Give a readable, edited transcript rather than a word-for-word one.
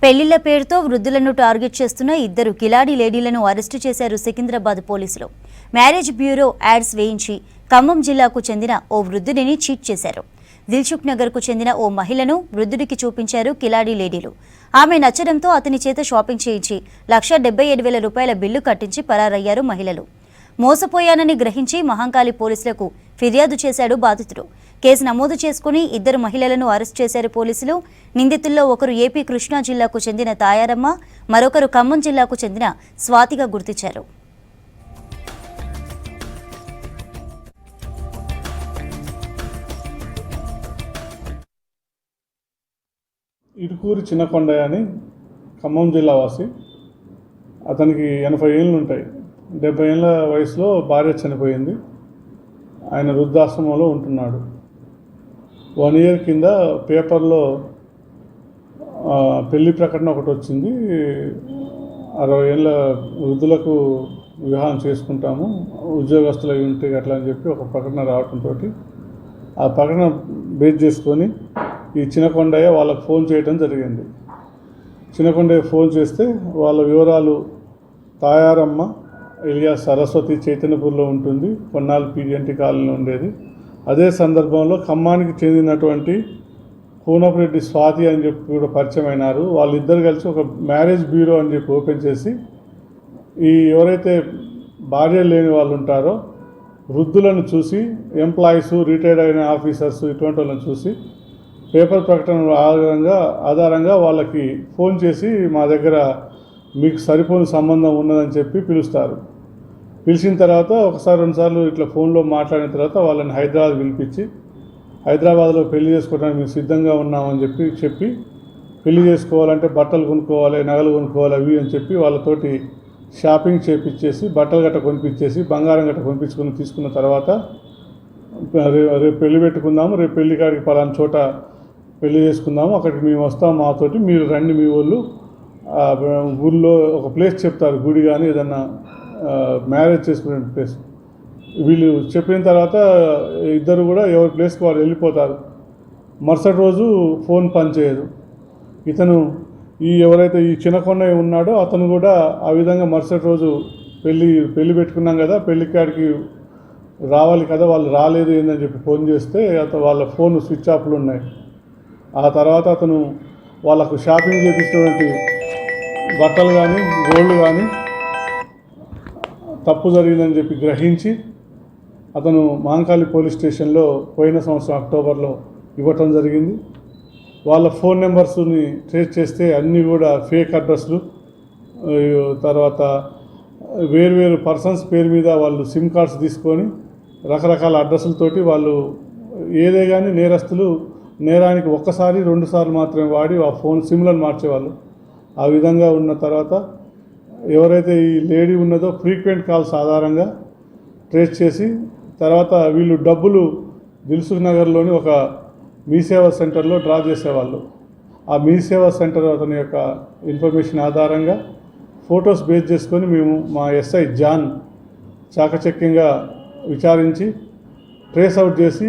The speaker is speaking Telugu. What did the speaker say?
పెళ్లిళ్ల పేరుతో వృద్ధులను టార్గెట్ చేస్తున్న ఇద్దరు కిలాడి లేడీలను అరెస్టు చేశారు సికింద్రాబాద్ పోలీసులు. మ్యారేజ్ బ్యూరో యాడ్స్ వేయించి ఖమ్మం జిల్లాకు చెందిన ఓ వృద్ధుడిని చీట్ చేశారు. దిల్సుఖ్ నగర్కు చెందిన ఓ మహిళను వృద్ధుడికి చూపించారు కిలాడి లేడీలు. ఆమె నచ్చడంతో అతని చేత షాపింగ్ చేయించి ₹1,77,000 బిల్లు కట్టించి పరారయ్యారు మహిళలు. మోసపోయానని గ్రహించి మహంకాళి పోలీసులకు ఫిర్యాదు చేశాడు బాధితుడు. కేసు నమోదు చేసుకుని ఇద్దరు మహిళలను అరెస్ట్ చేశారు పోలీసులు. నిందితుల్లో ఒకరు ఏపీ కృష్ణా జిల్లాకు చెందిన తాయారమ్మ, మరొకరు ఖమ్మం జిల్లాకు చెందిన స్వాతిగా గుర్తించారు. ఇటుకూరి చిన్నకొండయ్య అని ఖమ్మం జిల్లా వాసి. అతనికి 80 ఏళ్ళు ఉంటాయి. 70 ఏళ్ళ వయసులో భార్య చనిపోయింది. ఆయన వృద్ధాశ్రమంలో ఉంటున్నాడు. 1 ఇయర్ కింద పేపర్లో పెళ్లి ప్రకటన ఒకటి వచ్చింది. 60 ఏళ్ళ వృద్ధులకు వివాహం చేసుకుంటాము, ఉద్యోగస్తులు అవి ఉంటే అట్లా అని చెప్పి ఒక ప్రకటన రావడంతో ఆ ప్రకటన బేస్ చేసుకొని ఈ చిన్నకొండయ్య వాళ్ళకు ఫోన్ చేయడం జరిగింది. చిన్నకొండయ్య ఫోన్ చేస్తే వాళ్ళ వివరాలు తాయారమ్మ ఎలియా సరస్వతి చైతన్యపూర్లో ఉంటుంది, కొన్నాళ్ళు పీడిఎన్టీ కాలనీలో ఉండేది. అదే సందర్భంలో ఖమ్మానికి చెందినటువంటి కూనపురెడ్డి స్వాతి అని చెప్పి కూడా పరిచయం అయినారు. వాళ్ళిద్దరు కలిసి ఒక మ్యారేజ్ బ్యూరో అని చెప్పి ఓపెన్ చేసి ఈ ఎవరైతే భార్య లేని వాళ్ళు ఉంటారో వృద్ధులను చూసి, ఎంప్లాయీస్, రిటైర్డ్ అయిన ఆఫీసర్స్ ఇటువంటి వాళ్ళని చూసి పేపర్ ప్రకటన ఆధారంగా వాళ్ళకి ఫోన్ చేసి మా దగ్గర మీకు సరిపోని సంబంధం ఉన్నదని చెప్పి పిలుస్తారు. పిలిచిన తర్వాత ఒకసారి 2 సార్లు ఇట్లా ఫోన్లో మాట్లాడిన తర్వాత వాళ్ళని హైదరాబాద్ పిలిపించి హైదరాబాద్లో పెళ్లి చేసుకోవడానికి మేము సిద్ధంగా ఉన్నామని చెప్పి పెళ్లి చేసుకోవాలంటే బట్టలు కొనుక్కోవాలి, నగలు కొనుక్కోవాలి అవి అని చెప్పి వాళ్ళతోటి షాపింగ్ చేపించేసి బట్టలు గట్ట కొనిపించేసి బంగారం గట్ట కొనిపించుకొని తీసుకున్న తర్వాత రేపు పెళ్లి పెట్టుకుందాము, రేపు పెళ్లి కాడికి పలానా చోట పెళ్లి చేసుకుందాము, అక్కడికి మేము వస్తాము, మాతోటి మీరు రండి, మీ వాళ్ళు ఊళ్ళో ఒక ప్లేస్ చెప్తారు, గుడి కానీ ఏదన్నా మ్యారేజ్ చేసుకునే ప్లేస్. వీళ్ళు చెప్పిన తర్వాత ఇద్దరు కూడా ఎవరి ప్లేస్కి వాళ్ళు వెళ్ళిపోతారు. మరుసటి రోజు ఫోన్ పనిచేయదు. ఇతను ఎవరైతే ఈ చిన్నకొండయ్య ఉన్నాడో అతను కూడా ఆ విధంగా మరుసటి రోజు పెళ్లి పెట్టుకున్నాం కదా, పెళ్లి కాడికి రావాలి కదా, వాళ్ళు రాలేదు ఏందని చెప్పి ఫోన్ చేస్తే వాళ్ళ ఫోన్ స్విచ్ ఆఫ్లు ఉన్నాయి. ఆ తర్వాత అతను వాళ్ళకు షాపింగ్ చేపించినటువంటి బట్టలు కానీ గోల్డ్ కానీ తప్పు జరిగిందని చెప్పి గ్రహించి అతను మహంకాళి పోలీస్ స్టేషన్లో పోయిన సంవత్సరం అక్టోబర్లో ఇవ్వటం జరిగింది. వాళ్ళ ఫోన్ నెంబర్స్ని ట్రేస్ చేస్తే అన్నీ కూడా ఫేక్ అడ్రస్లు, తర్వాత వేరు పర్సన్స్ పేరు మీద వాళ్ళు సిమ్ కార్డ్స్ తీసుకొని రకరకాల అడ్రస్లతోటి వాళ్ళు ఏదే కానీ నేరస్తులు నేరానికి 1 సారి 2 సార్లు మాత్రమే వాడి ఆ ఫోన్ సిమ్లను మార్చేవాళ్ళు. ఆ విధంగా ఉన్న తర్వాత ఎవరైతే ఈ లేడీ ఉన్నదో ఫ్రీక్వెంట్ కాల్స్ ఆధారంగా ట్రేస్ చేసి తర్వాత వీళ్ళు డబ్బులు దిల్సుఖ్ నగర్లోని ఒక మీ సేవా సెంటర్లో డ్రా చేసేవాళ్ళు. ఆ మీ సేవా సెంటర్ అతని యొక్క ఇన్ఫర్మేషన్ ఆధారంగా ఫొటోస్ బేస్ చేసుకొని మేము మా ఎస్ఐ జాన్ చాకచక్యంగా విచారించి ట్రేస్ అవుట్ చేసి